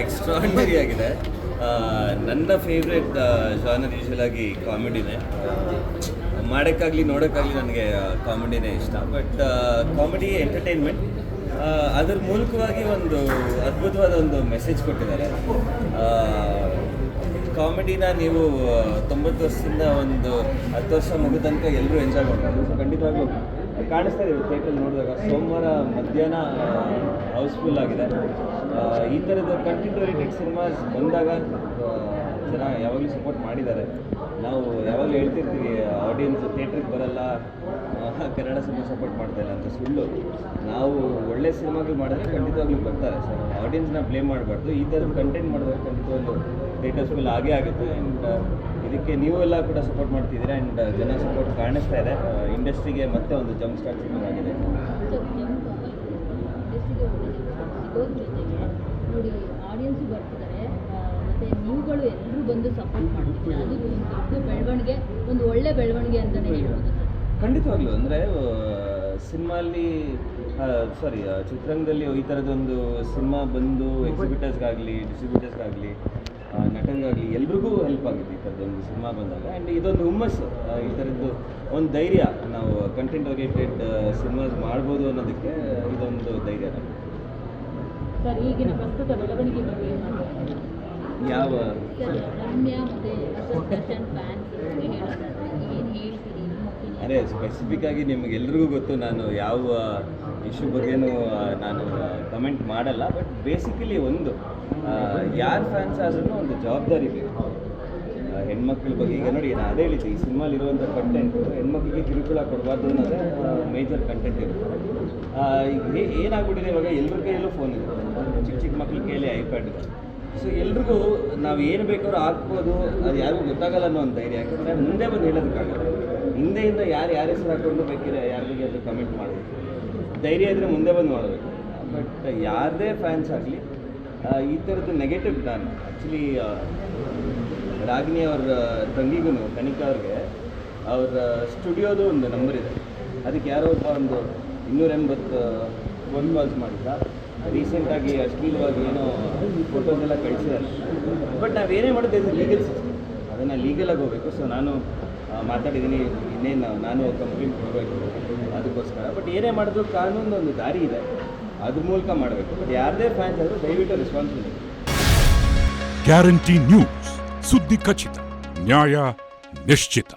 Extraordinary ಆಗಿದೆ. ನನ್ನ favourite genre ಯೂಶಲಾಗಿ ಕಾಮಿಡಿನೇ. ಮಾಡೋಕ್ಕಾಗಲಿ ನೋಡೋಕ್ಕಾಗಲಿ ನನಗೆ ಕಾಮಿಡಿನೇ ಇಷ್ಟ. ಬಟ್ ಕಾಮಿಡಿ ಎಂಟರ್ಟೈನ್ಮೆಂಟ್, ಅದರ ಮೂಲಕವಾಗಿ ಒಂದು ಅದ್ಭುತವಾದ ಒಂದು ಮೆಸೇಜ್ ಕೊಟ್ಟಿದ್ದಾರೆ. ಕಾಮಿಡಿನ ನೀವು 90 ವರ್ಷದಿಂದ ಒಂದು 10 ವರ್ಷ ಮುಗಿದ ತನಕ ಎಲ್ಲರೂ ಎಂಜಾಯ್ ಮಾಡ್ಬೋದು. ಸೊ ಖಂಡಿತವಾಗ್ಲೂ ಕಾಣಿಸ್ತಾ ಇದೆ ಥಿಯೇಟ್ರಲ್ಲಿ ನೋಡಿದಾಗ. ಸೋಮವಾರ ಮಧ್ಯಾಹ್ನ ಹೌಸ್ಫುಲ್ ಆಗಿದೆ. ಈ ಥರದ ಕಂಟೆಂಟ್ ಓರಿಯೆಂಟೆಡ್ ಸಿನಿಮಾಸ್ ಬಂದಾಗ ಜನ ಯಾವಾಗಲೂ ಸಪೋರ್ಟ್ ಮಾಡಿದ್ದಾರೆ. ನಾವು ಯಾವಾಗಲೂ ಹೇಳ್ತಿರ್ತೀವಿ ಆಡಿಯನ್ಸ್ ಥಿಯೇಟ್ರಿಗೆ ಬರಲ್ಲ, ಕನ್ನಡ ಸಿನಿಮಾ ಸಪೋರ್ಟ್ ಮಾಡ್ತಾಯಿಲ್ಲ ಅಂತ. ಸುಳ್ಳು. ನಾವು ಒಳ್ಳೆ ಸಿನಿಮಾಗಳು ಮಾಡಿದ್ರೆ ಖಂಡಿತವಾಗ್ಲೂ ಬರ್ತಾರೆ. ಸೊ ನಾವು ಆಡಿಯನ್ಸ್ನ ಬ್ಲೇಮ್ ಮಾಡಬಾರ್ದು. ಈ ಥರದ ಕಂಟೆಂಟ್ ಮಾಡಿದ್ರೆ ಖಂಡಿತವಾಗ್ಲೂ ಥಿಯೇಟರ್ಸ್ ಫುಲ್ ಆಗೇ ಆಗುತ್ತೆ. ಆ್ಯಂಡ್ ಇದಕ್ಕೆ ನೀವು ಎಲ್ಲ ಕೂಡ ಸಪೋರ್ಟ್ ಮಾಡ್ತಿದ್ದೀರಾ. ಆ್ಯಂಡ್ ಜನ ಸಪೋರ್ಟ್ ಕಾಣಿಸ್ತಾ ಇದೆ. ಇಂಡಸ್ಟ್ರಿಗೆ ಮತ್ತೆ ಒಂದು ಜಂಪ್ ಸ್ಟಾರ್ಟ್ ಸಿಗೋದಾಗಿದೆ. ನೋಡಿ, ಆಡಿಯನ್ಸು ಬರ್ತಿದ್ದಾರೆ, ಮತ್ತು ನೀವುಗಳು ಎಲ್ಲರೂ ಬಂದು ಸಪೋರ್ಟ್ ಮಾಡ್ತಿದ್ದೀರಾ. ಅದು ಒಂದು ದೊಡ್ಡ ಬೆಳವಣಿಗೆ, ಒಂದು ಒಳ್ಳೆ ಬೆಳವಣಿಗೆ ಅಂತಲೇ ಹೇಳ್ಬೋದು ಸರ್. ಖಂಡಿತವಾಗ್ಲೂ. ಅಂದರೆ ಸಿನಿಮಾಲ್ಲಿ ಚಿತ್ರರಂಗದಲ್ಲಿ ಈ ಥರದೊಂದು ಸಿನಿಮಾ ಬಂದು ಎಕ್ಸಿಬಿಟರ್ಸ್ಗಾಗಲಿ, ಡಿಸ್ಟ್ರಿಬ್ಯೂಟರ್ಸ್ಗಾಗಲಿ, ನಟರಿಗಾಗಲಿ ಎಲ್ರಿಗೂ ಹೆಲ್ಪ್ ಆಗಿದೆ ಈ ಥರದೊಂದು ಸಿನಿಮಾ ಬಂದಾಗ. ಆ್ಯಂಡ್ ಇದೊಂದು ಹುಮ್ಮಸ್ಸು, ಈ ಥರದ್ದು ಒಂದು ಧೈರ್ಯ. ನಾವು ಕಂಟೆಂಟ್ ಓರಿಯೆಂಟೆಡ್ ಸಿನಿಮಾಸ್ ಮಾಡ್ಬೋದು ಅನ್ನೋದಕ್ಕೆ ಇದೊಂದು ಧೈರ್ಯ ನಮಗೆ. ಸರ್, ಈಗಿನ ಪ್ರಸ್ತುತ ಬೆಳವಣಿಗೆ ಬಗ್ಗೆ ಯಾವ ರಮ್ಯಾ ಮತ್ತು ದರ್ಶನ್ ಫ್ಯಾನ್ಸ್ ಏನು ಹೇಳ್ತೀರಿ? ಅದೇ ಸ್ಪೆಸಿಫಿಕ್ ಆಗಿ ನಿಮಗೆಲ್ರಿಗೂ ಗೊತ್ತು, ನಾನು ಯಾವ ಇಶ್ಯೂ ಬಗ್ಗೆನೂ ನಾನು ಕಮೆಂಟ್ ಮಾಡಲ್ಲ. ಬಟ್ ಬೇಸಿಕಲಿ ಒಂದು ಯಾರು ಫ್ಯಾನ್ಸ್ ಆದ್ರೂ ಒಂದು ಜವಾಬ್ದಾರಿ ಬೇಕು ಹೆಣ್ಮಕ್ಳ ಬಗ್ಗೆ. ಈಗ ನೋಡಿ, ನಾನು ಅದೇ ಹೇಳಿದ್ದೆ, ಈ ಸಿನಿಮಾಲಿರುವಂಥ ಕಂಟೆಂಟು ಹೆಣ್ಮಕ್ಳಿಗೆ ಕಿರುಕುಳ ಕೊಡಬಾರ್ದು ಅನ್ನೋದೇ ಮೇಜರ್ ಕಂಟೆಂಟ್ ಇರುತ್ತೆ. ಈಗ ಏನಾಗ್ಬಿಟ್ಟಿದೆ, ಇವಾಗ ಎಲ್ಲರ ಕೈಯಲ್ಲೂ ಫೋನ್ ಇದೆ, ಚಿಕ್ಕ ಮಕ್ಳ ಕೈಯಲ್ಲಿ ಐಪ್ಯಾಡ್ ಇದೆ. ಸೊ ಎಲ್ರಿಗೂ ನಾವು ಏನು ಬೇಕಾದ್ರೂ ಹಾಕ್ಬೋದು, ಅದು ಯಾರಿಗೂ ಗೊತ್ತಾಗಲ್ಲ ಅನ್ನೋ ಒಂದು ಧೈರ್ಯ. ಯಾಕಂದರೆ ಮುಂದೆ ಬಂದು ಹೇಳೋದಕ್ಕಾಗಲ್ಲ. ಹಿಂದೆಯಿಂದ ಯಾರು ಹೆಸರು ಹಾಕ್ಕೊಂಡು ಬೇಕಿದ್ರೆ ಯಾರಿಗೆ ಅದು ಕಮೆಂಟ್ ಮಾಡಬೇಕು. ಧೈರ್ಯ ಇದ್ದರೆ ಮುಂದೆ ಬಂದು ಮಾಡಬೇಕು. ಬಟ್ ಯಾರದೇ ಫ್ಯಾನ್ಸ್ ಆಗಲಿ ಈ ಥರದ್ದು ನೆಗೆಟಿವ್, ನಾನು ಆ್ಯಕ್ಚುಲಿ ರಾಗಿಣಿ ಅವ್ರ ತಂಗಿಗೂ, ಕನಿಕಾ ಅವ್ರಿಗೆ, ಅವ್ರ ಸ್ಟುಡಿಯೋದು ಒಂದು ನಂಬರ್ ಇದೆ. ಅದಕ್ಕೆ ಯಾರೋ ಒಬ್ಬ ಒಂದು 280 ಫೋನ್ ಕಾಲ್ಸ್ ಮಾಡಿದ್ದ. ರೀಸೆಂಟಾಗಿ ಅಶ್ಲೀಲವಾಗಿ ಏನೋ ಫೋಟೋಸ್ ಎಲ್ಲ ಕಳಿಸಿದ್ದಾರೆ. ಬಟ್ ನಾವೇನೇ ಮಾಡೋದು ಇದು ಲೀಗಲ್ ಸಿಸ್ಟಮ್, ಅದನ್ನು ಲೀಗಲಾಗಿ ಹೋಗಬೇಕು. ಸೊ ನಾನು ಮಾತಾಡಿದ್ದೀನಿ, ಇನ್ನೇನು ನಾನು ಕಂಪ್ಲೇಂಟ್ ಕೊಡಬೇಕು ಅದಕ್ಕೋಸ್ಕರ. ಬಟ್ ಏನೇ ಮಾಡಿದ್ರು ಕಾನೂನು ಒಂದು ದಾರಿ ಇದೆ, ಅದ್ರ ಮೂಲಕ ಮಾಡಬೇಕು. ಬಟ್ ಯಾರದೇ ಫ್ಯಾನ್ಸ್ ಆದರೂ ದಯವಿಟ್ಟು ರೆಸ್ಪಾನ್ಸಿಬಿಲಿಟಿ. ಗ್ಯಾರಂಟಿ ನ್ಯೂಸ್, ಸುದ್ದಿ ಖಚಿತ, ನ್ಯಾಯ ನಿಶ್ಚಿತ.